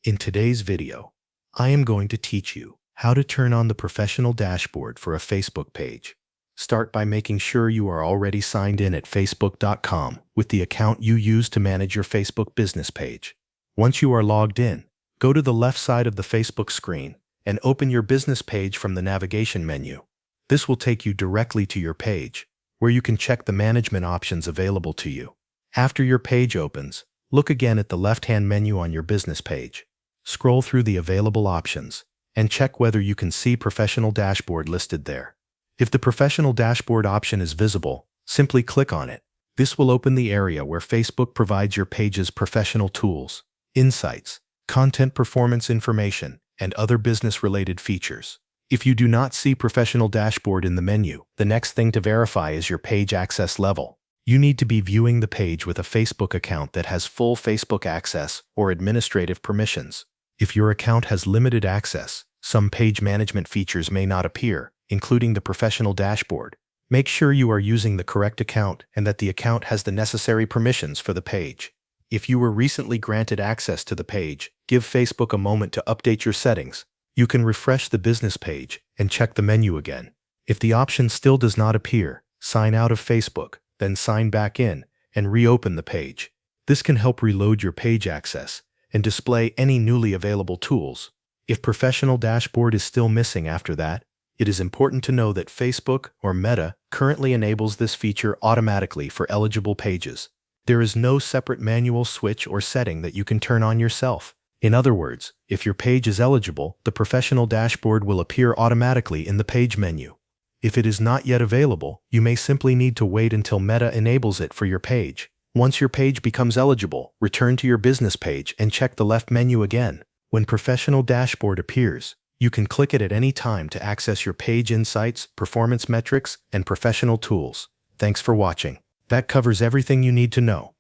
In today's video, I am going to teach you how to turn on the professional dashboard for a Facebook page. Start by making sure you are already signed in at facebook.com with the account you use to manage your Facebook business page. Once you are logged in, go to the left side of the Facebook screen and open your business page from the navigation menu. This will take you directly to your page, where you can check the management options available to you. After your page opens, look again at the left-hand menu on your business page. Scroll through the available options and check whether you can see Professional Dashboard listed there. If the Professional Dashboard option is visible, simply click on it. This will open the area where Facebook provides your page's professional tools, insights, content performance information, and other business-related features. If you do not see Professional Dashboard in the menu, the next thing to verify is your page access level. You need to be viewing the page with a Facebook account that has full Facebook access or administrative permissions. If your account has limited access, some page management features may not appear, including the Professional Dashboard. Make sure you are using the correct account and that the account has the necessary permissions for the page. If you were recently granted access to the page, give Facebook a moment to update your settings. You can refresh the business page and check the menu again. If the option still does not appear, sign out of Facebook, then sign back in and reopen the page. This can help reload your page access and display any newly available tools. If Professional Dashboard is still missing after that, it is important to know that Facebook or Meta currently enables this feature automatically for eligible pages. There is no separate manual switch or setting that you can turn on yourself. In other words, if your page is eligible, the Professional Dashboard will appear automatically in the page menu. If it is not yet available, you may simply need to wait until Meta enables it for your page. Once your page becomes eligible, return to your business page and check the left menu again. When Professional Dashboard appears, you can click it at any time to access your page insights, performance metrics, and professional tools. Thanks for watching. That covers everything you need to know.